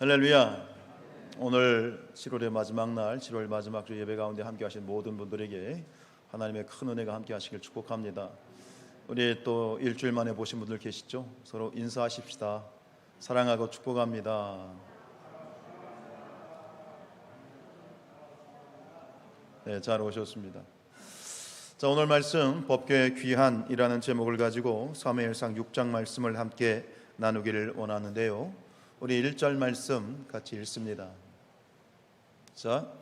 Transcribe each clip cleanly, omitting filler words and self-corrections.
할렐루야. 오늘 7월의 마지막 날, 7월 마지막 주 예배 가운데 함께 하신 모든 분들에게 하나님의 큰 은혜가 함께 하시길 축복합니다. 우리 또 일주일 만에 보신 분들 계시죠? 서로 인사하십시다. 사랑하고 축복합니다. 네, 잘 오셨습니다. 자, 오늘 말씀 법궤의 귀한이라는 제목을 가지고 사무엘상 6장 말씀을 함께 나누기를 원하는데요, 우리 1절 말씀 같이 읽습니다. 자,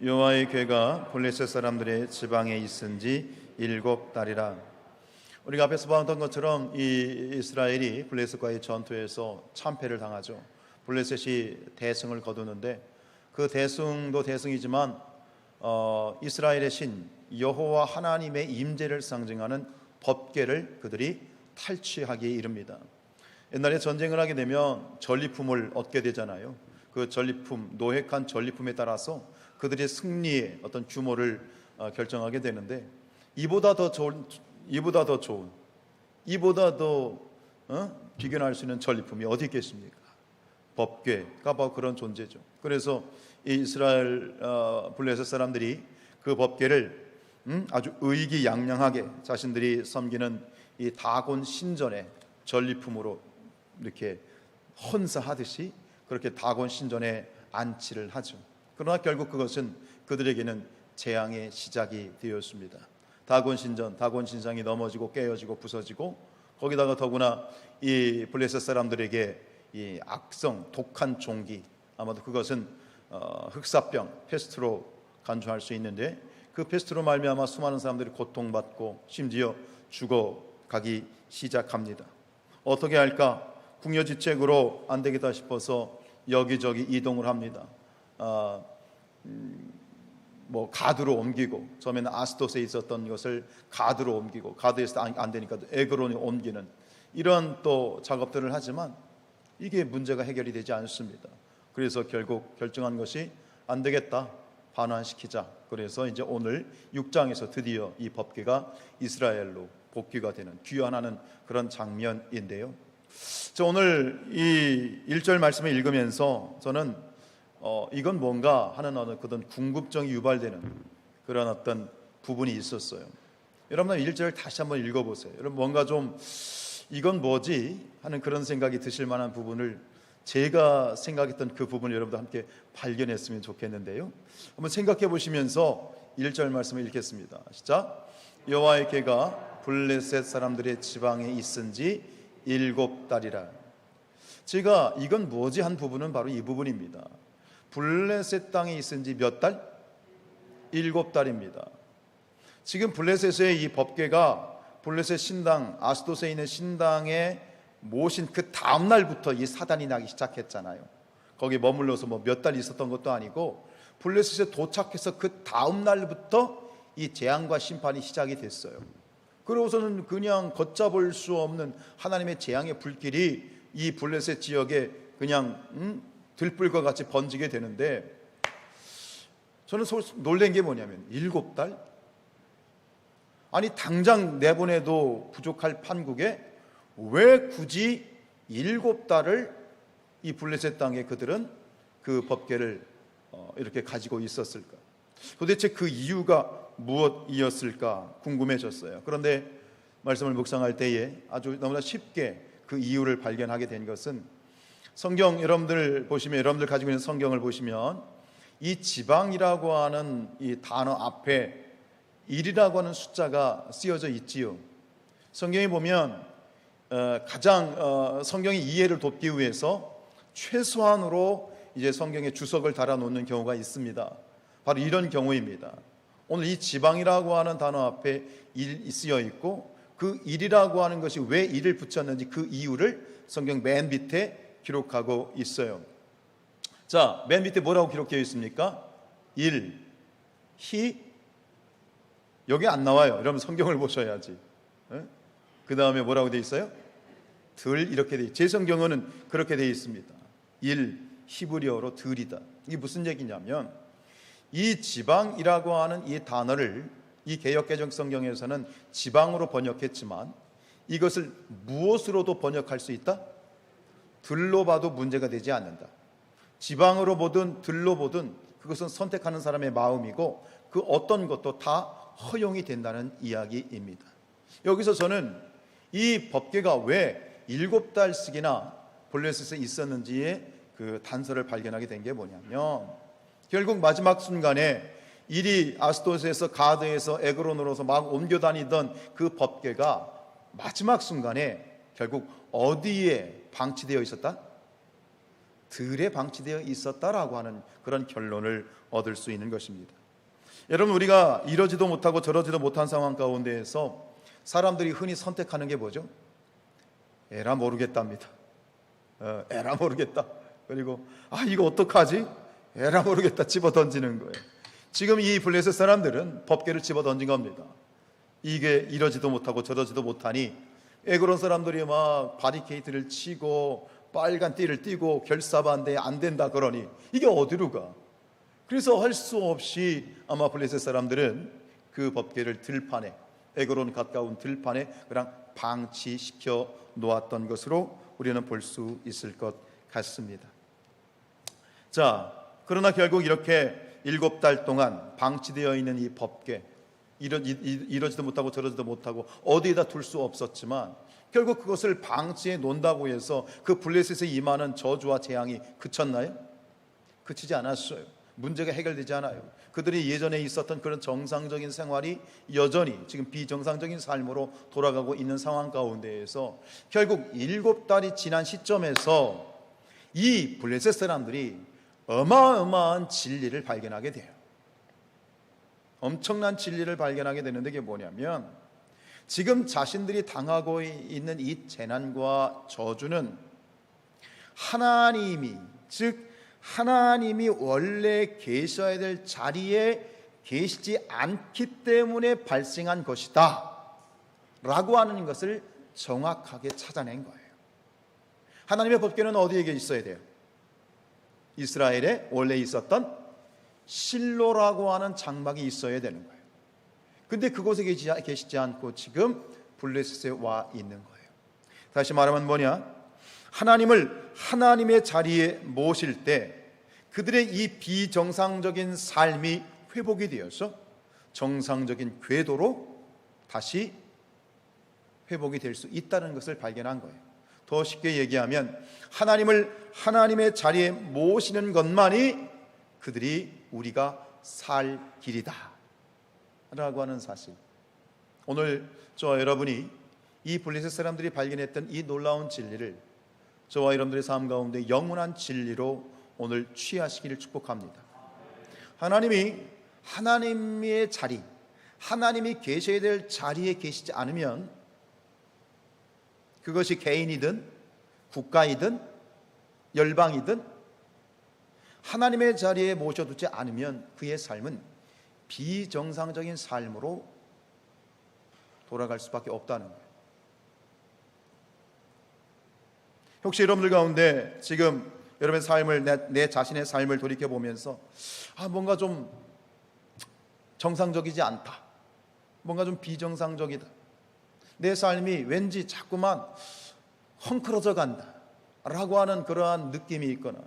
여호와의 궤가 블레셋 사람들의 지방에 있은지 7달이라. 우리가 앞에서 봤던 것처럼 이 이스라엘이 블레셋과의 전투에서 참패를 당하죠. 블레셋이 대승을 거두는데 그 대승도 대승이지만 이스라엘의 신 여호와 하나님의 임재를 상징하는 법궤를 그들이 탈취하기에 이릅니다. 옛날에 전쟁을 하게 되면 전리품을 얻게 되잖아요. 그 전리품, 노획한 전리품에 따라서 그들의 승리의 어떤 규모를 결정하게 되는데, 이보다 더 좋은, 이보다 더 비견할 수 있는 전리품이 어디 있겠습니까? 법궤가 바로 그런 존재죠. 그래서 이 이스라엘 블레셋 사람들이 그 법궤를 아주 의기양양하게 자신들이 섬기는 이 다곤 신전의 전리품으로 이렇게 헌사하듯이 그렇게 다곤 신전에 안치를 하죠. 그러나 결국 그것은 그들에게는 재앙의 시작이 되었습니다. 다곤 신상이 넘어지고 깨어지고 부서지고, 거기다가 더구나 이 블레셋 사람들에게 이 악성 독한 종기, 아마도 그것은 흑사병 페스트로 간주할 수 있는데, 그 페스트로 말미암아 수많은 사람들이 고통받고 심지어 죽어가기 시작합니다. 어떻게 할까? 궁여지책으로 안 되겠다 싶어서 여기저기 이동을 합니다. 가드로 옮기고, 처음에는 아스도스에 있었던 것을 가드로 옮기고, 가드에서 안 되니까 에그론에 옮기는 이런 또 작업들을 하지만 이게 문제가 해결이 되지 않습니다. 그래서 결국 결정한 것이 안 되겠다, 반환시키자. 그래서 이제 오늘 6장에서 드디어 이 법궤가 이스라엘로 복귀가 되는, 귀환하는 그런 장면인데요. 오늘 이 1절 말씀을 읽으면서 저는 이건 뭔가 하는 그런 궁금증이 유발되는 그런 어떤 부분이 있었어요. 여러분 1절 다시 한번 읽어보세요. 여러분 뭔가 좀 이건 뭐지 하는 그런 생각이 드실 만한 부분을, 제가 생각했던 그 부분을 여러분도 함께 발견했으면 좋겠는데요. 한번 생각해 보시면서 1절 말씀을 읽겠습니다. 시작. 여호와의 궤가 블레셋 사람들의 지방에 있은지 7달이라. 제가 이건 뭐지 한 부분은 바로 이 부분입니다. 블레셋 땅에 있은지 몇 달? 7달입니다. 지금 블레셋의 이 법궤가 블레셋 신당, 아스도스에 있는 신당에 모신 그 다음 날부터 이 사단이 나기 시작했잖아요. 거기 머물러서 몇 달 있었던 것도 아니고, 블레셋에 도착해서 그 다음 날부터 이 재앙과 심판이 시작이 됐어요. 그러고서는 그냥 걷잡을 수 없는 하나님의 재앙의 불길이 이 블레셋 지역에 그냥 들불과 같이 번지게 되는데, 저는 놀란 게 뭐냐면 7달? 아니 당장 내보내도 부족할 판국에 왜 굳이 7달을 이 블레셋 땅에 그들은 그 법궤를 이렇게 가지고 있었을까? 도대체 그 이유가 무엇이었을까 궁금해졌어요. 그런데 말씀을 묵상할 때에 아주 너무나 쉽게 그 이유를 발견하게 된 것은, 성경 여러분들 보시면, 여러분들 가지고 있는 성경을 보시면 이 지방이라고 하는 이 단어 앞에 1이라고 하는 숫자가 쓰여져 있지요. 성경에 보면 가장 성경의 이해를 돕기 위해서 최소한으로 이제 성경에 주석을 달아 놓는 경우가 있습니다. 바로 이런 경우입니다. 오늘 이 지방이라고 하는 단어 앞에 1이 쓰여 있고, 그 1이라고 하는 것이 왜 1을 붙였는지 그 이유를 성경 맨 밑에 기록하고 있어요. 자, 맨 밑에 뭐라고 기록되어 있습니까? 1, 히, 여기 안 나와요. 여러분 성경을 보셔야지. 그 다음에 뭐라고 되어 있어요? 들, 이렇게 되어 있어요. 제 성경은 그렇게 되어 있습니다. 1, 히브리어로 들이다. 이게 무슨 얘기냐면, 이 지방이라고 하는 이 단어를 이 개역개정 성경에서는 지방으로 번역했지만, 이것을 무엇으로도 번역할 수 있다? 들로 봐도 문제가 되지 않는다. 지방으로 보든 들로 보든 그것은 선택하는 사람의 마음이고 그 어떤 것도 다 허용이 된다는 이야기입니다. 여기서 저는 이 법궤가 왜 7달씩이나 블레셋에 있었는지의 그 단서를 발견하게 된 게 뭐냐면, 결국 마지막 순간에 일이 아스도스에서 가드에서 에그론으로서 막 옮겨 다니던 그 법궤가 마지막 순간에 결국 어디에 방치되어 있었다? 들에 방치되어 있었다라고 하는 그런 결론을 얻을 수 있는 것입니다. 여러분, 우리가 이러지도 못하고 저러지도 못한 상황 가운데에서 사람들이 흔히 선택하는 게 뭐죠? 에라 모르겠답니다. 에라 모르겠다. 그리고 이거 어떡하지? 에라 모르겠다. 집어 던지는 거예요. 지금 이 블레셋 사람들은 법궤를 집어 던진 겁니다. 이게 이러지도 못하고 저러지도 못하니 에그론 사람들이 막 바리케이트를 치고 빨간 띠를 띠고 결사반대 안 된다 그러니 이게 어디로 가? 그래서 할 수 없이 아마 블레셋 사람들은 그 법궤를 들판에, 에그론 가까운 들판에 그냥 방치시켜 놓았던 것으로 우리는 볼 수 있을 것 같습니다. 자, 그러나 결국 이렇게 7달 동안 방치되어 있는 이 법궤, 이러지도 못하고 저러지도 못하고 어디에다 둘 수 없었지만 결국 그것을 방치해 놓는다고 해서 그 블레셋에 임하는 저주와 재앙이 그쳤나요? 그치지 않았어요. 문제가 해결되지 않아요. 그들이 예전에 있었던 그런 정상적인 생활이 여전히 지금 비정상적인 삶으로 돌아가고 있는 상황 가운데에서 결국 7달이 지난 시점에서 이 블레셋 사람들이 어마어마한 진리를 발견하게 돼요. 엄청난 진리를 발견하게 되는데 이게 뭐냐면, 지금 자신들이 당하고 있는 이 재난과 저주는 하나님이, 즉 하나님이 원래 계셔야 될 자리에 계시지 않기 때문에 발생한 것이다 라고 하는 것을 정확하게 찾아낸 거예요. 하나님의 법궤는 어디에 있어야 돼요? 이스라엘에 원래 있었던 실로라고 하는 장막이 있어야 되는 거예요. 근데 그곳에 계시지 않고 지금 블레셋에 와 있는 거예요. 다시 말하면 뭐냐? 하나님을 하나님의 자리에 모실 때 그들의 이 비정상적인 삶이 회복이 되어서 정상적인 궤도로 다시 회복이 될 수 있다는 것을 발견한 거예요. 더 쉽게 얘기하면 하나님을 하나님의 자리에 모시는 것만이 그들이 우리가 살 길이다 라고 하는 사실. 오늘 저와 여러분이 이 블레셋 사람들이 발견했던 이 놀라운 진리를 저와 여러분들의 삶 가운데 영원한 진리로 오늘 취하시기를 축복합니다. 하나님이 하나님의 자리, 하나님이 계셔야 될 자리에 계시지 않으면 그것이 개인이든 국가이든 열방이든 하나님의 자리에 모셔두지 않으면 그의 삶은 비정상적인 삶으로 돌아갈 수밖에 없다는 거예요. 혹시 여러분들 가운데 지금 여러분의 삶을, 내 자신의 삶을 돌이켜보면서 뭔가 좀 정상적이지 않다, 뭔가 좀 비정상적이다, 내 삶이 왠지 자꾸만 헝클어져 간다 라고 하는 그러한 느낌이 있거나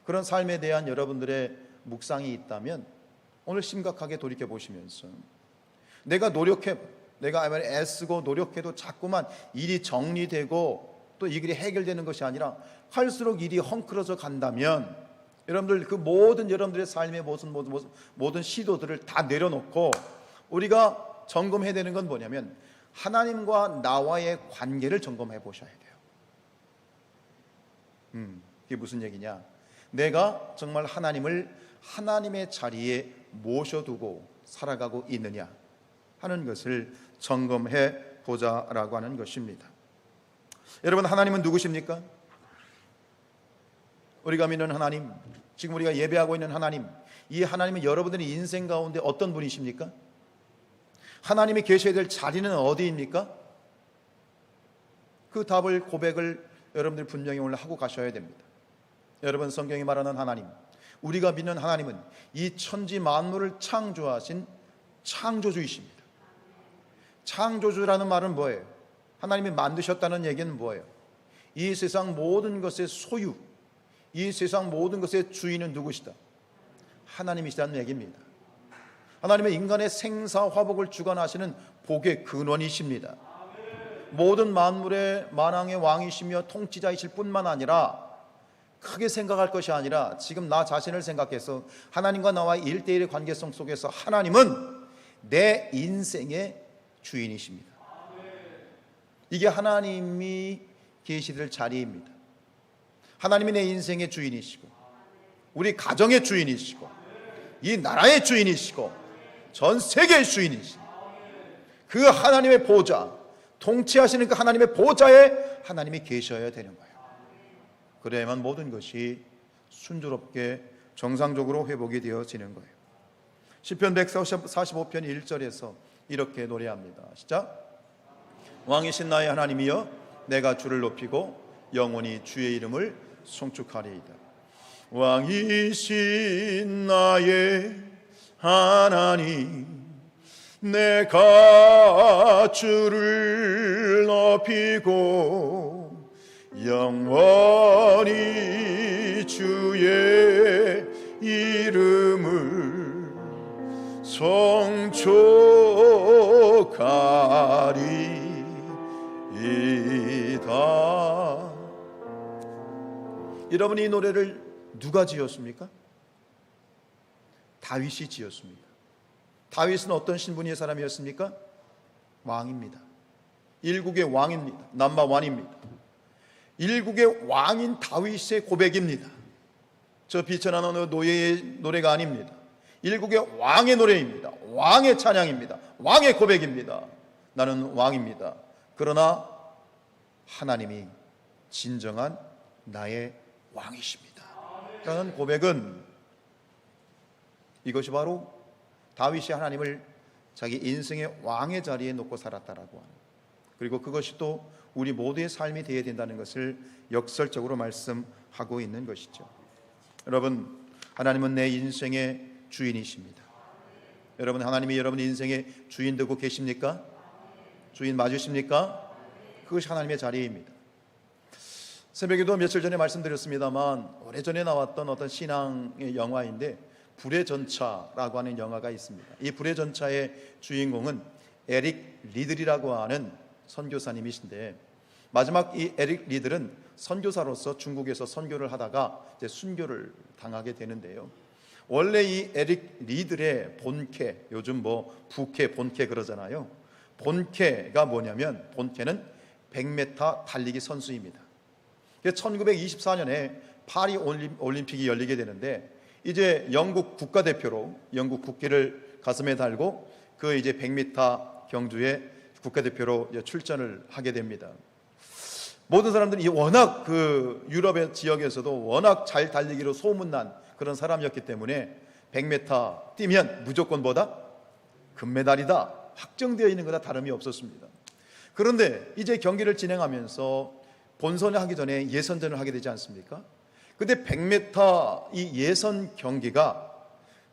그런 삶에 대한 여러분들의 묵상이 있다면 오늘 심각하게 돌이켜보시면서 내가 애쓰고 노력해도 자꾸만 일이 정리되고 또 이 길이 해결되는 것이 아니라 할수록 일이 헝클어져 간다면 여러분들 그 모든 여러분들의 삶의 모든 시도들을 다 내려놓고 우리가 점검해야 되는 건 뭐냐면 하나님과 나와의 관계를 점검해 보셔야 돼요. 이게 무슨 얘기냐? 내가 정말 하나님을 하나님의 자리에 모셔두고 살아가고 있느냐 하는 것을 점검해 보자라고 하는 것입니다. 여러분, 하나님은 누구십니까? 우리가 믿는 하나님, 지금 우리가 예배하고 있는 하나님, 이 하나님은 여러분들의 인생 가운데 어떤 분이십니까? 하나님이 계셔야 될 자리는 어디입니까? 그 답을, 고백을 여러분들 분명히 오늘 하고 가셔야 됩니다. 여러분, 성경이 말하는 하나님, 우리가 믿는 하나님은 이 천지 만물을 창조하신 창조주이십니다. 창조주라는 말은 뭐예요? 하나님이 만드셨다는 얘기는 뭐예요? 이 세상 모든 것의 소유, 이 세상 모든 것의 주인은 누구시다? 하나님이시다는 얘기입니다. 하나님은 인간의 생사화복을 주관하시는 복의 근원이십니다. 모든 만물의 만왕의 왕이시며 통치자이실 뿐만 아니라 크게 생각할 것이 아니라 지금 나 자신을 생각해서 하나님과 나와의 1대1의 관계성 속에서 하나님은 내 인생의 주인이십니다. 이게 하나님이 계시될 자리입니다. 하나님이 내 인생의 주인이시고 우리 가정의 주인이시고 이 나라의 주인이시고 전 세계의 주인이시고 그 하나님의 보좌, 통치하시는 그 하나님의 보좌에 하나님이 계셔야 되는 거예요. 그래야만 모든 것이 순조롭게 정상적으로 회복이 되어지는 거예요. 시편 145편 1절에서 이렇게 노래합니다. 시작. 왕이신 나의 하나님이여 내가 주를 높이고 영원히 주의 이름을 송축하리이다. 왕이신 나의 하나님 내가 주를 높이고 영원히 주의 이름을 송축하리이다. 여러분, 이 노래를 누가 지었습니까? 다윗이 지었습니다. 다윗은 어떤 신분의 사람이었습니까? 왕입니다. 일국의 왕입니다. 넘버원입니다. 일국의 왕인 다윗의 고백입니다. 저 비천한 어느 노예의 노래가 아닙니다. 일국의 왕의 노래입니다. 왕의 찬양입니다. 왕의 고백입니다. 나는 왕입니다. 그러나 하나님이 진정한 나의 왕이십니다 라는 고백은, 이것이 바로 다윗이 하나님을 자기 인생의 왕의 자리에 놓고 살았다라고 하는, 그리고 그것이 또 우리 모두의 삶이 되어야 된다는 것을 역설적으로 말씀하고 있는 것이죠. 여러분, 하나님은 내 인생의 주인이십니다. 여러분, 하나님이 여러분 인생의 주인 되고 계십니까? 주인 맞으십니까? 그것이 하나님의 자리입니다. 새벽에도 며칠 전에 말씀드렸습니다만, 오래전에 나왔던 어떤 신앙의 영화인데 불의 전차라고 하는 영화가 있습니다. 이 불의 전차의 주인공은 에릭 리들이라고 하는 선교사님이신데, 마지막 이 에릭 리들은 선교사로서 중국에서 선교를 하다가 이제 순교를 당하게 되는데요. 원래 이 에릭 리들의 본캐, 요즘 뭐 부캐, 본캐 그러잖아요. 본캐가 뭐냐면, 본캐는 100m 달리기 선수입니다. 1924년에 파리 올림픽이 열리게 되는데, 이제 영국 국가대표로 영국 국기를 가슴에 달고 그 이제 100m 경주에 국가대표로 출전을 하게 됩니다. 모든 사람들이 워낙 그 유럽의 지역에서도 워낙 잘 달리기로 소문난 그런 사람이었기 때문에 100m 뛰면 무조건 뭐다? 금메달이다, 확정되어 있는 거다 다름이 없었습니다. 그런데 이제 경기를 진행하면서 본선을 하기 전에 예선전을 하게 되지 않습니까? 근데 100m 이 예선 경기가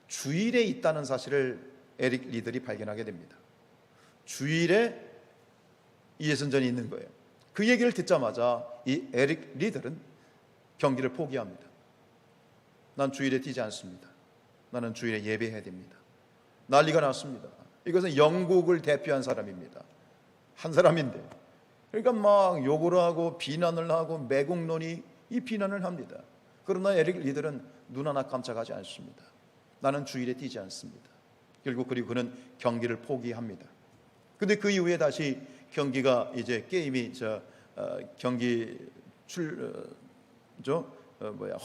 주일에 있다는 사실을 에릭 리들이 발견하게 됩니다. 주일에 이 예선전이 있는 거예요. 그 얘기를 듣자마자 이 에릭 리들은 경기를 포기합니다. 난 주일에 뛰지 않습니다. 나는 주일에 예배해야 됩니다. 난리가 났습니다. 이것은 영국을 대표한 사람입니다. 한 사람인데, 그러니까 막 욕을 하고 비난을 하고 매국노니 이 비난을 합니다. 그러나 에릭 리들은 눈 하나 깜짝하지 않습니다. 나는 주일에 뛰지 않습니다. 그리고 그는 경기를 포기합니다. 근데 그 이후에 다시 경기가 이제 게임이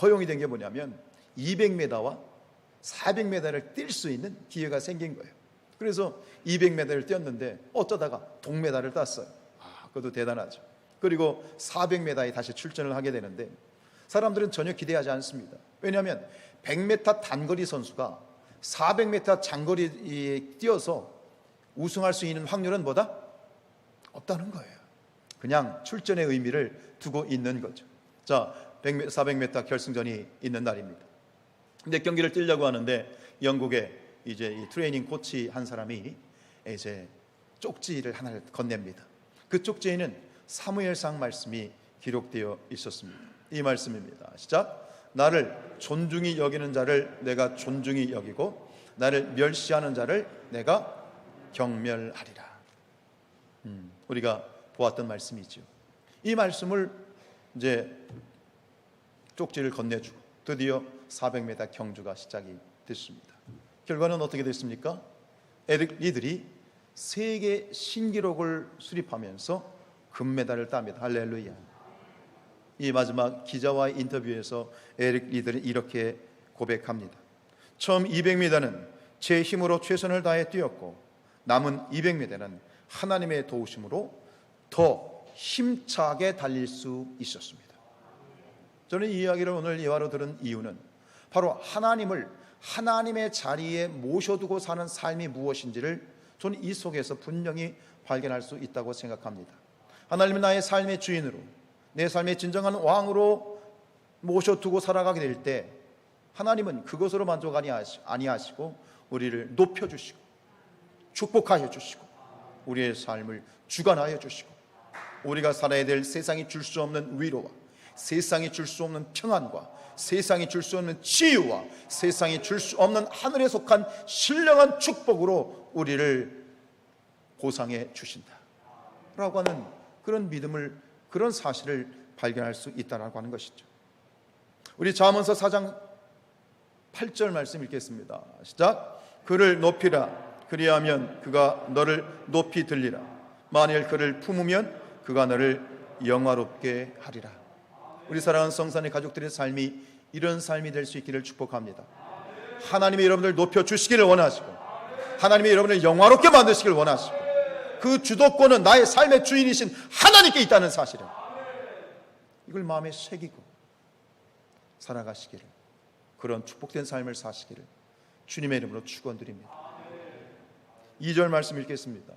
허용이 된 게 뭐냐면 200m와 400m를 뛸 수 있는 기회가 생긴 거예요. 그래서 200m를 뛰었는데 어쩌다가 동메달을 땄어요. 그것도 대단하죠. 그리고 400m에 다시 출전을 하게 되는데, 사람들은 전혀 기대하지 않습니다. 왜냐하면 100m 단거리 선수가 400m 장거리에 뛰어서 우승할 수 있는 확률은 뭐다? 없다는 거예요. 그냥 출전의 의미를 두고 있는 거죠. 자, 400m 결승전이 있는 날입니다. 근데 경기를 뛰려고 하는데 영국의 이제 이 트레이닝 코치 한 사람이 이제 쪽지를 하나를 건넵니다. 그 쪽지에는 사무엘상 말씀이 기록되어 있었습니다. 이 말씀입니다. 시작. 나를 존중히 여기는 자를 내가 존중히 여기고 나를 멸시하는 자를 내가 경멸하리라. 우리가 보았던 말씀이죠. 이 말씀을 이제 쪽지를 건네주고 드디어 400m 경주가 시작이 됐습니다. 결과는 어떻게 됐습니까? 에릭 리들이 세계 신기록을 수립하면서 금메달을 땁니다. 할렐루야. 이 마지막 기자와의 인터뷰에서 에릭 리들이 이렇게 고백합니다. 처음 200m는 제 힘으로 최선을 다해 뛰었고 남은 200m는 하나님의 도우심으로 더 힘차게 달릴 수 있었습니다. 저는 이 이야기를 오늘 예화로 들은 이유는 바로 하나님을 하나님의 자리에 모셔두고 사는 삶이 무엇인지를 저는 이 속에서 분명히 발견할 수 있다고 생각합니다. 하나님은 나의 삶의 주인으로, 내 삶의 진정한 왕으로 모셔두고 살아가게 될 때 하나님은 그것으로 만족 아니하시고 우리를 높여주시고 축복하여 주시고 우리의 삶을 주관하여 주시고 우리가 살아야 될 세상이 줄 수 없는 위로와 세상이 줄 수 없는 평안과 세상이 줄 수 없는 치유와 세상이 줄 수 없는 하늘에 속한 신령한 축복으로 우리를 보상해 주신다 라고 하는 그런 믿음을, 그런 사실을 발견할 수 있다라고 하는 것이죠. 우리 잠언서 4장 8절 말씀 읽겠습니다. 시작. 그를 높이라. 그리하면 그가 너를 높이 들리라. 만일 그를 품으면 그가 너를 영화롭게 하리라. 우리 사랑하는 성산의 가족들의 삶이 이런 삶이 될 수 있기를 축복합니다. 하나님이 여러분을 높여주시기를 원하시고 하나님이 여러분을 영화롭게 만드시기를 원하시고 그 주도권은 나의 삶의 주인이신 하나님께 있다는 사실을, 이걸 마음에 새기고 살아가시기를, 그런 축복된 삶을 사시기를 주님의 이름으로 축원드립니다. 2절 말씀 읽겠습니다.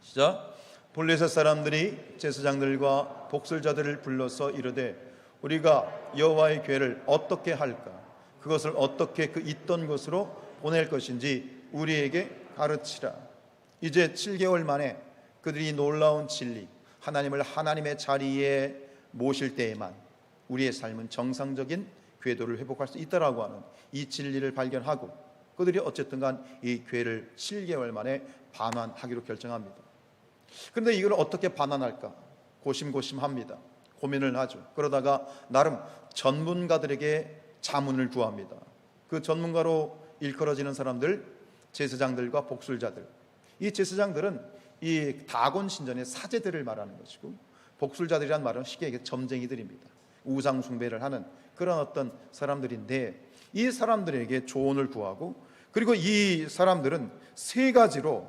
시작. 블레셋 사람들이 제사장들과 복술자들을 불러서 이르되 우리가 여호와의 궤를 어떻게 할까? 그것을 어떻게 그 있던 곳으로 보낼 것인지 우리에게 가르치라. 이제 7개월 만에 그들이 놀라운 진리, 하나님을 하나님의 자리에 모실 때에만 우리의 삶은 정상적인 궤도를 회복할 수 있다라고 하는 이 진리를 발견하고 그들이 어쨌든 간 이 궤를 7개월 만에 반환하기로 결정합니다. 그런데 이걸 어떻게 반환할까? 고심고심합니다. 고민을 하죠. 그러다가 나름 전문가들에게 자문을 구합니다. 그 전문가로 일컬어지는 사람들, 제사장들과 복술자들. 이 제사장들은 이 다곤 신전의 사제들을 말하는 것이고 복술자들이란 말은 쉽게 얘기해 점쟁이들입니다. 우상 숭배를 하는 그런 어떤 사람들인데 이 사람들에게 조언을 구하고 그리고 이 사람들은 세 가지로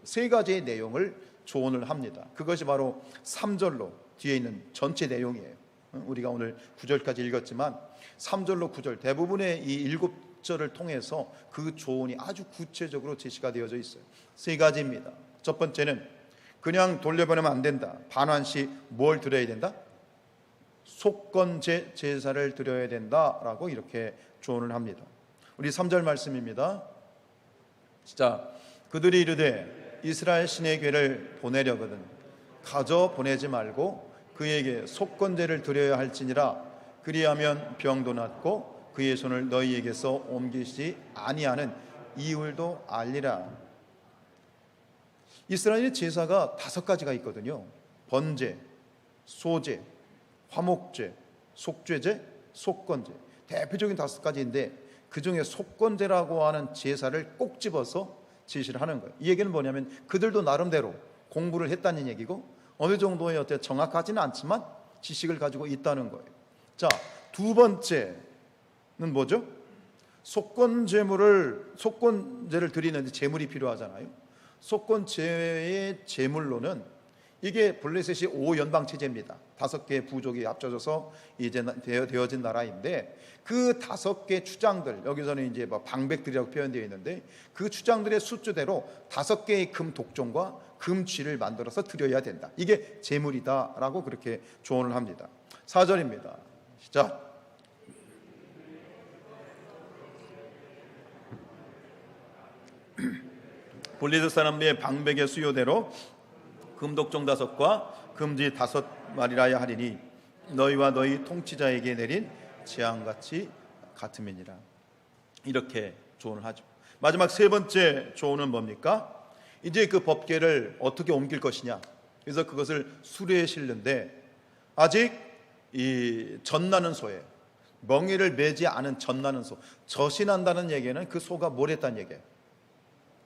세 가지의 내용을 조언을 합니다. 그것이 바로 3절로 뒤에 있는 전체 내용이에요. 우리가 오늘 9절까지 읽었지만 3절로 9절 대부분의 이 7절을 통해서 그 조언이 아주 구체적으로 제시가 되어져 있어요. 세 가지입니다. 첫 번째는 그냥 돌려보내면 안 된다. 반환 시 뭘 드려야 된다? 속건제 제사를 드려야 된다라고 이렇게 조언을 합니다. 우리 3절 말씀입니다. 자, 그들이 이르되 이스라엘 신의 궤를 보내려거든 가져 보내지 말고 그에게 속건제를 드려야 할지니라. 그리하면 병도 낫고 그의 손을 너희에게서 옮기지 아니하는 이율도 알리라. 이스라엘의 제사가 5가지가 있거든요. 번제, 소제, 화목제, 속죄제, 속건제. 대표적인 5가지인데 그 중에 속건제라고 하는 제사를 꼭 집어서 제시를 하는 거예요. 이 얘기는 뭐냐면 그들도 나름대로 공부를 했다는 얘기고 어느 정도의 어떤 정확하지는 않지만 지식을 가지고 있다는 거예요. 자, 두 번째는 뭐죠? 속건제를 드리는데 제물이 필요하잖아요. 속건제의 제물로는 이게 블레셋이 5연방 체제입니다. 5개의 부족이 합쳐져서 이제 되어진 나라인데 그 5개 추장들, 여기서는 이제 뭐 방백들이라고 표현되어 있는데 그 추장들의 수주대로 5개의 금 독종과 금 쥐를 만들어서 드려야 된다. 이게 제물이다라고 그렇게 조언을 합니다. 4절입니다. 시작. 블레셋 사람들의 방백의 수요대로 금독종 5과 금쥐 5마리라야 하리니 너희와 너희 통치자에게 내린 재앙같이 같음이니라. 이렇게 조언을 하죠. 마지막 세 번째 조언은 뭡니까? 이제 그 법궤를 어떻게 옮길 것이냐. 그래서 그것을 수레에 실는데 아직 이 젖나는 소에, 멍에를 매지 않은 젖나는 소, 젖이 난다는 얘기는 그 소가 뭘 했다는 얘기예요?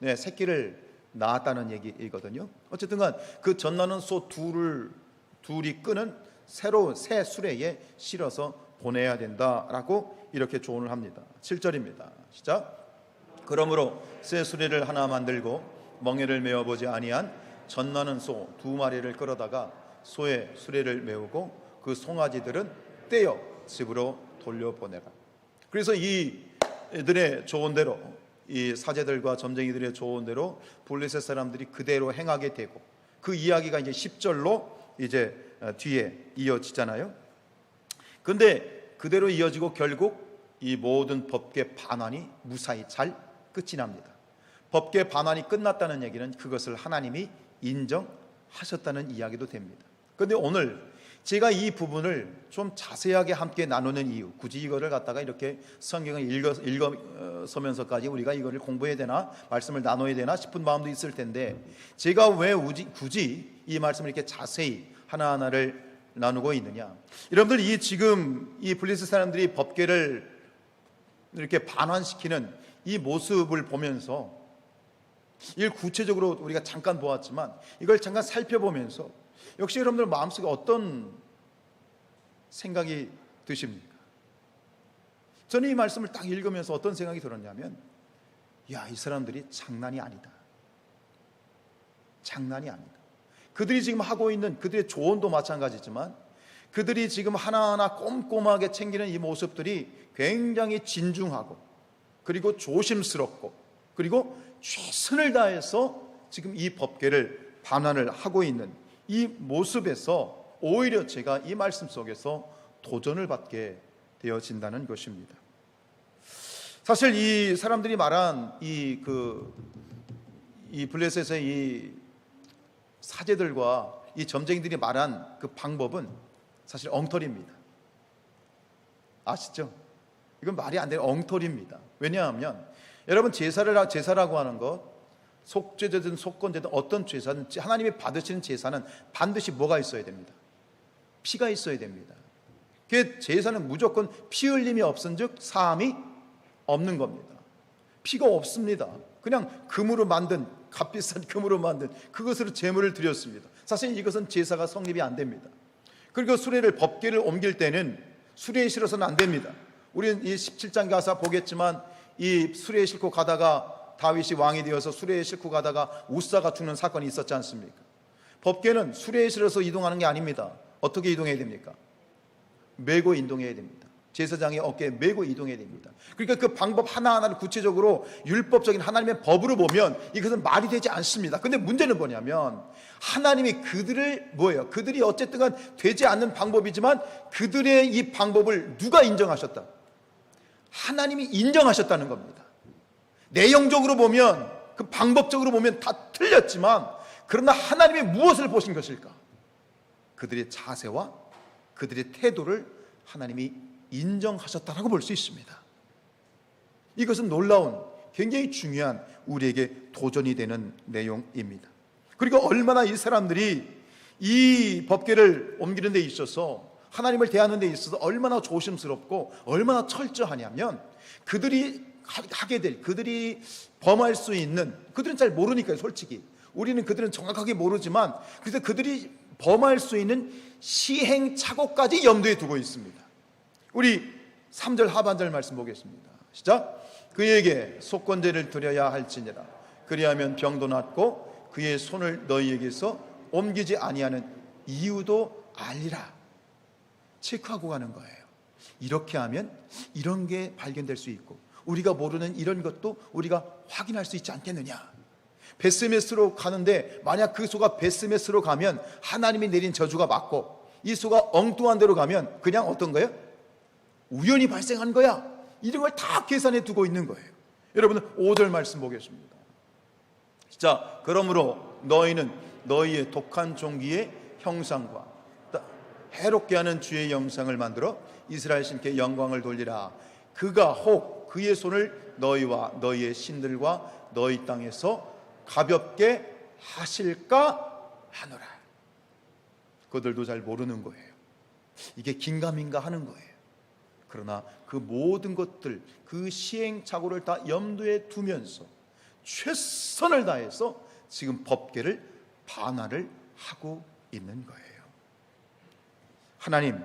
네, 새끼를 낳았다는 얘기거든요. 어쨌든 간 그 젖나는 소 둘이 끄는 새로운 새 수레에 실어서 보내야 된다라고 이렇게 조언을 합니다. 7절입니다. 시작. 그러므로 새 수레를 하나 만들고 멍에를 메어보지 아니한 젖나는 소 2마리를 끌어다가 소의 수레를 메우고 그 송아지들은 떼어 집으로 돌려보내라. 그래서 이들의 조언대로, 이 사제들과 점쟁이들의 조언대로 블레셋 사람들이 그대로 행하게 되고, 그 이야기가 이제 10절로 이제 뒤에 이어지잖아요. 근데 그대로 이어지고 결국 이 모든 법궤 반환이 무사히 잘 끝이 납니다. 법궤 반환이 끝났다는 얘기는 그것을 하나님이 인정하셨다는 이야기도 됩니다. 그런데 오늘 제가 이 부분을 좀 자세하게 함께 나누는 이유, 굳이 이거를 갖다가 이렇게 성경을 읽어서면서까지 우리가 이거를 공부해야 되나, 말씀을 나눠야 되나 싶은 마음도 있을 텐데, 제가 왜 굳이 이 말씀을 이렇게 자세히 하나하나를 나누고 있느냐. 여러분들, 이 지금 이 블레셋 사람들이 법궤를 이렇게 반환시키는 이 모습을 보면서, 이걸 구체적으로 우리가 잠깐 보았지만 이걸 잠깐 살펴보면서 역시 여러분들 마음속에 어떤 생각이 드십니까? 저는 이 말씀을 딱 읽으면서 어떤 생각이 들었냐면, 야, 이 사람들이 장난이 아니다. 장난이 아니다. 그들이 지금 하고 있는 그들의 조언도 마찬가지지만 그들이 지금 하나하나 꼼꼼하게 챙기는 이 모습들이 굉장히 진중하고 그리고 조심스럽고 그리고 최선을 다해서 지금 이 법궤를 반환을 하고 있는 이 모습에서 오히려 제가 이 말씀 속에서 도전을 받게 되어진다는 것입니다. 사실 이 사람들이 말한 이 블레셋의 이 사제들과 이 점쟁이들이 말한 그 방법은 사실 엉터리입니다. 아시죠? 이건 말이 안 되는 엉터리입니다. 왜냐하면 여러분, 제사라고 하는 것, 속죄제든 속건제든 어떤 제사든 하나님이 받으시는 제사는 반드시 뭐가 있어야 됩니다? 피가 있어야 됩니다. 그 제사는 무조건 피 흘림이 없은즉 사함이 없는 겁니다. 피가 없습니다. 그냥 금으로 만든, 값비싼 금으로 만든 그것으로 제물을 드렸습니다. 사실 이것은 제사가 성립이 안 됩니다. 그리고 수레를, 법궤를 옮길 때는 수레에 실어서는 안 됩니다. 우리는 이 17장 가서 보겠지만 이 수레에 싣고 가다가 다윗이 왕이 되어서 수레에 싣고 가다가 우사가 죽는 사건이 있었지 않습니까? 법궤는 수레에 실어서 이동하는 게 아닙니다. 어떻게 이동해야 됩니까? 메고 이동해야 됩니다. 제사장의 어깨에 메고 이동해야 됩니다. 그러니까 그 방법 하나하나를 구체적으로 율법적인 하나님의 법으로 보면 이것은 말이 되지 않습니다. 근데 문제는 뭐냐면 하나님이 그들이 어쨌든 간 되지 않는 방법이지만 그들의 이 방법을 누가 인정하셨다? 하나님이 인정하셨다는 겁니다. 내용적으로 보면, 그 방법적으로 보면 다 틀렸지만 그러나 하나님이 무엇을 보신 것일까? 그들의 자세와 그들의 태도를 하나님이 인정하셨다라고 볼 수 있습니다. 이것은 놀라운, 굉장히 중요한 우리에게 도전이 되는 내용입니다. 그리고 얼마나 이 사람들이 이 법궤를 옮기는 데 있어서, 하나님을 대하는 데 있어서 얼마나 조심스럽고 얼마나 철저하냐면, 그들이 하게 될, 그들이 범할 수 있는, 그들은 잘 모르니까요. 솔직히 우리는 그들은 정확하게 모르지만 그래서 그들이 범할 수 있는 시행착오까지 염두에 두고 있습니다. 우리 3절 하반절 말씀 보겠습니다. 시작. 그에게 속건제를 드려야 할지니라. 그리하면 병도 낫고 그의 손을 너희에게서 옮기지 아니하는 이유도 알리라. 체크하고 가는 거예요. 이렇게 하면 이런 게 발견될 수 있고 우리가 모르는 이런 것도 우리가 확인할 수 있지 않겠느냐. 베스메스로 가는데 만약 그 소가 베스메스로 가면 하나님이 내린 저주가 맞고, 이 소가 엉뚱한 데로 가면 그냥 어떤 거예요? 우연히 발생한 거야. 이런 걸 다 계산해 두고 있는 거예요. 여러분 5절 말씀 보겠습니다. 자, 그러므로 너희는 너희의 독한 종기의 형상과 해롭게 하는 주의 영상을 만들어 이스라엘 신께 영광을 돌리라. 그가 혹 그의 손을 너희와 너희의 신들과 너희 땅에서 가볍게 하실까 하노라. 그들도 잘 모르는 거예요. 이게 긴가민가 하는 거예요. 그러나 그 모든 것들, 그 시행착오를 다 염두에 두면서 최선을 다해서 지금 법궤를 반환을 하고 있는 거예요. 하나님,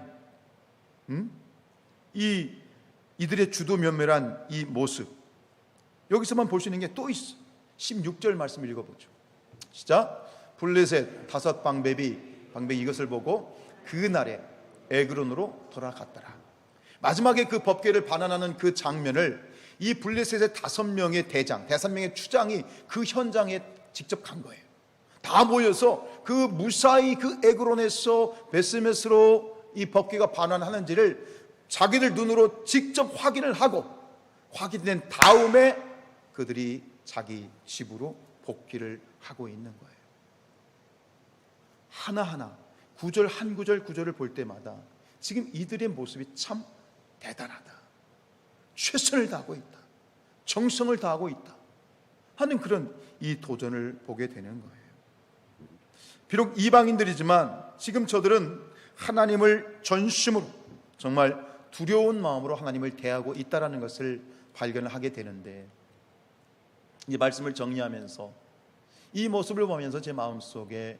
이들의 주도면밀한 이 모습, 여기서만 볼 수 있는 게 또 있어. 16절 말씀 읽어보죠. 시작. 블레셋 5 방백이 이것을 보고 그날에 에그론으로 돌아갔더라. 마지막에 그 법궤를 반환하는 그 장면을 이 블레셋의 5명의 대장, 5명의 추장이 그 현장에 직접 간 거예요. 다 모여서 그 무사히 그 에그론에서 베스메스로 이 법궤가 반환하는지를 자기들 눈으로 직접 확인을 하고, 확인된 다음에 그들이 자기 집으로 복귀를 하고 있는 거예요. 하나하나 구절 한 구절을 볼 때마다 지금 이들의 모습이 참 대단하다, 최선을 다하고 있다, 정성을 다하고 있다 하는 그런 이 도전을 보게 되는 거예요. 비록 이방인들이지만 지금 저들은 하나님을 전심으로, 정말 두려운 마음으로 하나님을 대하고 있다는 것을 발견을 하게 되는데, 이 말씀을 정리하면서 이 모습을 보면서 제 마음속에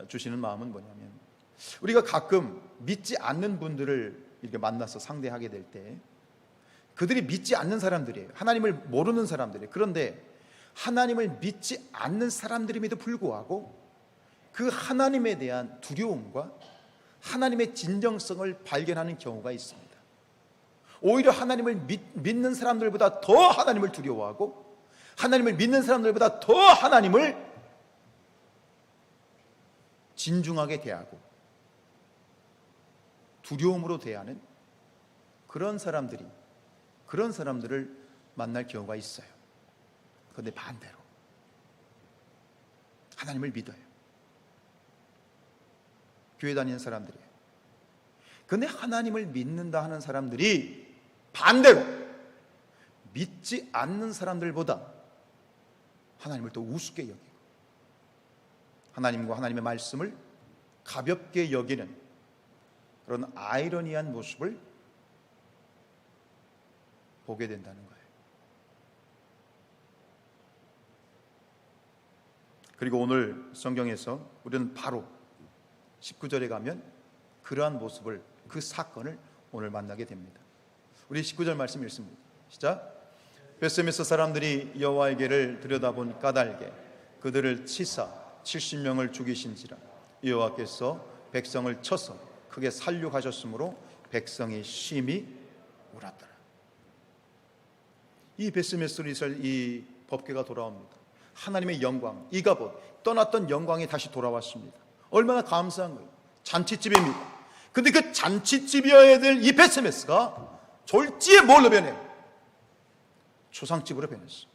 주시는 마음은 뭐냐면, 우리가 가끔 믿지 않는 분들을 이렇게 만나서 상대하게 될 때 그들이 믿지 않는 사람들이에요. 하나님을 모르는 사람들이에요. 그런데 하나님을 믿지 않는 사람들임에도 불구하고 그 하나님에 대한 두려움과 하나님의 진정성을 발견하는 경우가 있습니다. 오히려 하나님을 믿는 사람들보다 더 하나님을 두려워하고, 하나님을 믿는 사람들보다 더 하나님을 진중하게 대하고 두려움으로 대하는 그런 사람들을 만날 경우가 있어요. 그런데 반대로 하나님을 믿어요. 교회 다니는 사람들이에요. 그런데 하나님을 믿는다 하는 사람들이 반대로 믿지 않는 사람들보다 하나님을 더 우습게 여기고, 하나님과 하나님의 말씀을 가볍게 여기는 그런 아이러니한 모습을 보게 된다는 거예요. 그리고 오늘 성경에서 우리는 바로 19절에 가면 그러한 모습을, 그 사건을 오늘 만나게 됩니다. 우리 19절 말씀 읽습니다. 시작. 베스메스 사람들이 여호와의 궤를 들여다본 까닭에 그들을 치사 70명을 죽이신지라. 여호와께서 백성을 쳐서 크게 살육하셨으므로 백성이 심히 울었더라. 이 베스메스로 이스라엘 이 법궤가 돌아옵니다. 하나님의 영광, 이가봇, 떠났던 영광이 다시 돌아왔습니다. 얼마나 감사한 거예요. 잔치집입니다. 근데 그 잔치집이어야 될 이 베스메스가 졸지에 뭘로 변해요? 초상집으로 변했어.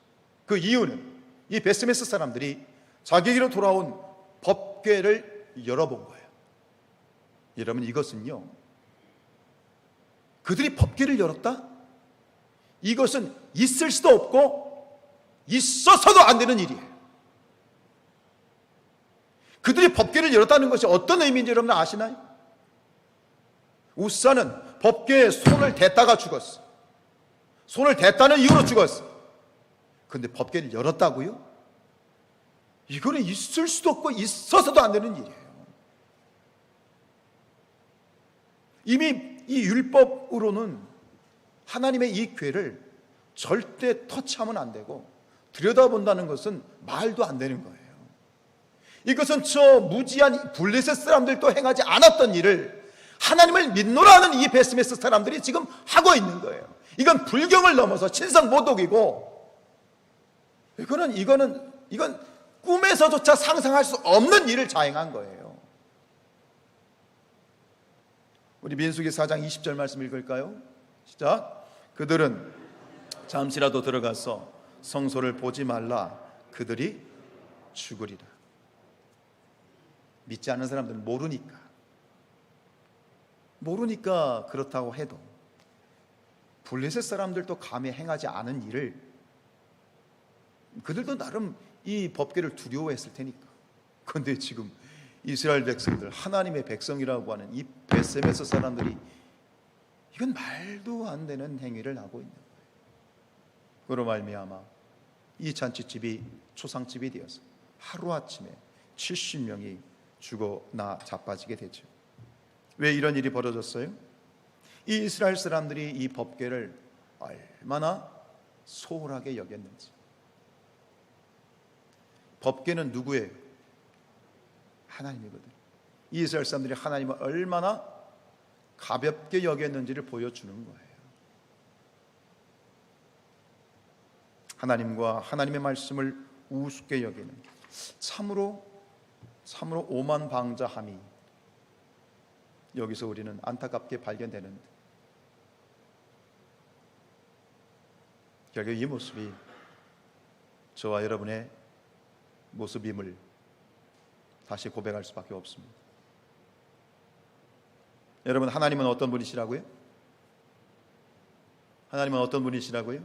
그 이유는 이 베스메스 사람들이 자기에게로 돌아온 법궤를 열어본 거예요. 여러분, 이것은요, 그들이 법궤를 열었다? 이것은 있을 수도 없고 있어서도 안 되는 일이에요. 그들이 법궤를 열었다는 것이 어떤 의미인지 여러분 아시나요? 우사는 법궤에 손을 댔다가 죽었어. 손을 댔다는 이유로 죽었어. 그런데 법궤를 열었다고요? 이거는 있을 수도 없고 있어서도 안 되는 일이에요. 이미 이 율법으로는 하나님의 이 궤를 절대 터치하면 안 되고 들여다본다는 것은 말도 안 되는 거예요. 이것은 저 무지한 블레셋 사람들도 행하지 않았던 일을 하나님을 믿노라 하는 이 베스메스 사람들이 지금 하고 있는 거예요. 이건 불경을 넘어서 신성모독이고, 이건 꿈에서조차 상상할 수 없는 일을 자행한 거예요. 우리 민수기 4장 20절 말씀 읽을까요? 시작. 그들은 잠시라도 들어가서 성소를 보지 말라. 그들이 죽으리라. 믿지 않는 사람들은 모르니까. 모르니까 그렇다고 해도 블레셋 사람들도 감히 행하지 않은 일을 그들도 나름 이 법궤를 두려워했을 테니까. 그런데 지금 이스라엘 백성들, 하나님의 백성이라고 하는 이 베세메스 사람들이 이건 말도 안 되는 행위를 하고 있는 거예요. 그로 말미암아 이 잔치집이 초상집이 되어서 하루아침에 70명이 죽어나 자빠지게 되죠. 왜 이런 일이 벌어졌어요? 이 이스라엘 사람들이 이 법궤를 얼마나 소홀하게 여겼는지. 법궤는 누구예요? 하나님이거든요. 이 이스라엘 사람들이 하나님을 얼마나 가볍게 여겼는지를 보여주는 거예요. 하나님과 하나님의 말씀을 우습게 여기는 참으로 오만방자함이 여기서 우리는 안타깝게 발견되는데, 결국 이 모습이 저와 여러분의 모습임을 다시 고백할 수밖에 없습니다. 여러분, 하나님은 어떤 분이시라고요? 하나님은 어떤 분이시라고요?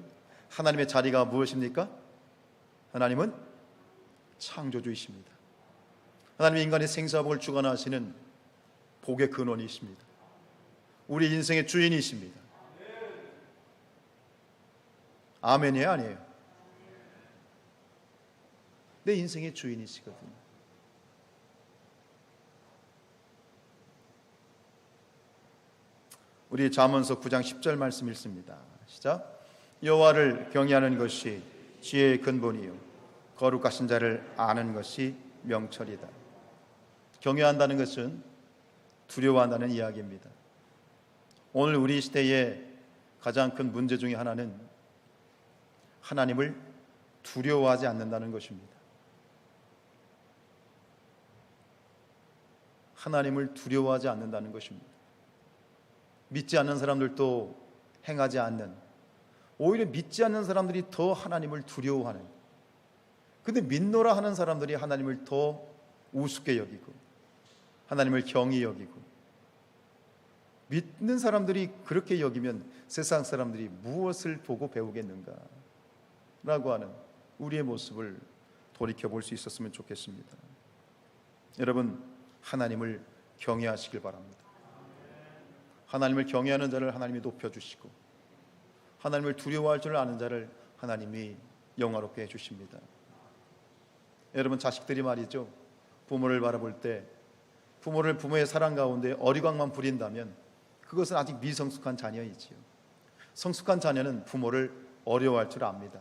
하나님의 자리가 무엇입니까? 하나님은 창조주이십니다. 하나님은 인간의 생사복을 주관하시는 복의 근원이십니다. 우리 인생의 주인이십니다. 아멘이에요, 아니에요? 내 인생의 주인이시거든요. 우리 잠언서 9장 10절 말씀 읽습니다. 시작. 여호와를 경외하는 것이 지혜의 근본이요 거룩하신 자를 아는 것이 명철이다. 경외한다는 것은 두려워한다는 이야기입니다. 오늘 우리 시대의 가장 큰 문제 중에 하나는 하나님을 두려워하지 않는다는 것입니다. 하나님을 두려워하지 않는다는 것입니다. 믿지 않는 사람들도 행하지 않는, 오히려 믿지 않는 사람들이 더 하나님을 두려워하는, 근데 믿노라 하는 사람들이 하나님을 더 우습게 여기고 하나님을 경히 여기고, 믿는 사람들이 그렇게 여기면 세상 사람들이 무엇을 보고 배우겠는가 라고 하는 우리의 모습을 돌이켜볼 수 있었으면 좋겠습니다. 여러분, 하나님을 경외하시길 바랍니다. 하나님을 경외하는 자를 하나님이 높여주시고 하나님을 두려워할 줄 아는 자를 하나님이 영화롭게 해주십니다. 여러분, 자식들이 말이죠, 부모를 바라볼 때 부모의 사랑 가운데 어리광만 부린다면 그것은 아직 미성숙한 자녀이지요. 성숙한 자녀는 부모를 어려워할 줄 압니다.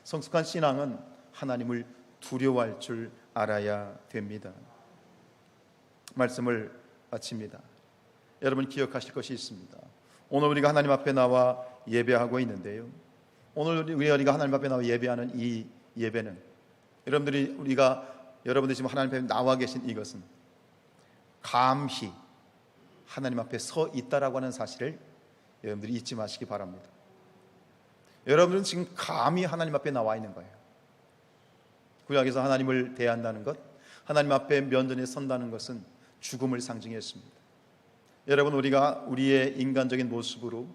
성숙한 신앙은 하나님을 두려워할 줄 알아야 됩니다. 말씀을 마칩니다. 여러분, 기억하실 것이 있습니다. 오늘 우리가 하나님 앞에 나와 예배하고 있는데요, 오늘 우리가 하나님 앞에 나와 예배하는 이 예배는, 여러분들이 지금 하나님 앞에 나와 계신 이것은 감히 하나님 앞에 서 있다라고 하는 사실을 여러분들이 잊지 마시기 바랍니다. 여러분들은 지금 감히 하나님 앞에 나와 있는 거예요. 구약에서 하나님을 대한다는 것, 하나님 앞에 면전에 선다는 것은 죽음을 상징했습니다. 여러분, 우리가 우리의 인간적인 모습으로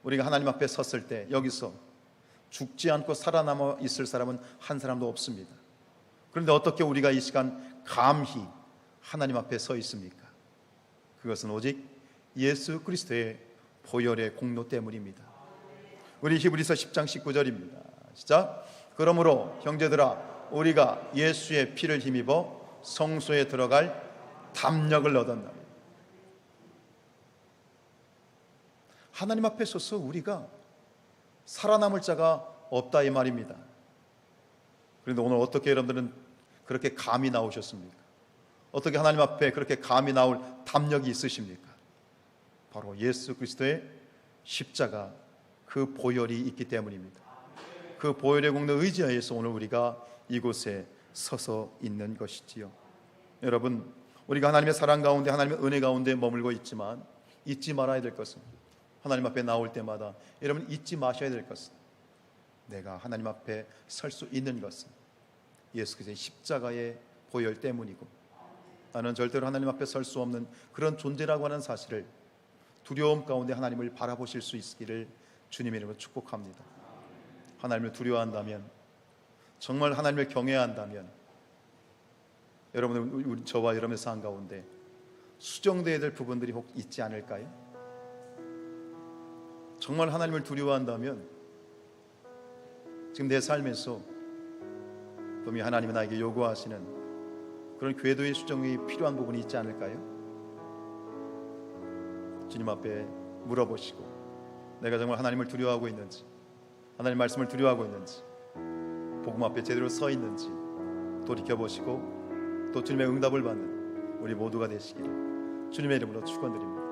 우리가 하나님 앞에 섰을 때 여기서 죽지 않고 살아남아 있을 사람은 한 사람도 없습니다. 그런데 어떻게 우리가 이 시간 감히 하나님 앞에 서 있습니까? 그것은 오직 예수 그리스도의 보혈의 공로 때문입니다. 우리 히브리서 10장 19절입니다. 시작. 그러므로 형제들아, 우리가 예수의 피를 힘입어 성소에 들어갈 담력을 얻었나니. 하나님 앞에 서서 우리가 살아남을 자가 없다 이 말입니다. 그런데 오늘 어떻게 여러분들은 그렇게 감히 나오셨습니까? 어떻게 하나님 앞에 그렇게 감히 나올 담력이 있으십니까? 바로 예수 그리스도의 십자가, 그 보혈이 있기 때문입니다. 그 보혈의 공로 의지하여서 오늘 우리가 이곳에 서서 있는 것이지요. 여러분, 우리가 하나님의 사랑 가운데, 하나님의 은혜 가운데 머물고 있지만 잊지 말아야 될 것은, 하나님 앞에 나올 때마다 여러분 잊지 마셔야 될 것은, 내가 하나님 앞에 설 수 있는 것은 예수 그리스도의 십자가의 보혈 때문이고 나는 절대로 하나님 앞에 설 수 없는 그런 존재라고 하는 사실을 두려움 가운데 하나님을 바라보실 수 있기를 주님의 이름으로 축복합니다. 하나님을 두려워한다면, 정말 하나님을 경외한다면 여러분, 저와 여러분의 삶 가운데 수정되어야 될 부분들이 혹 있지 않을까요? 정말 하나님을 두려워한다면 지금 내 삶에서 분명히 하나님이 나에게 요구하시는 그런 궤도의 수정이 필요한 부분이 있지 않을까요? 주님 앞에 물어보시고, 내가 정말 하나님을 두려워하고 있는지, 하나님 말씀을 두려워하고 있는지, 복음 앞에 제대로 서 있는지 돌이켜보시고 또 주님의 응답을 받는 우리 모두가 되시기를 주님의 이름으로 축원드립니다.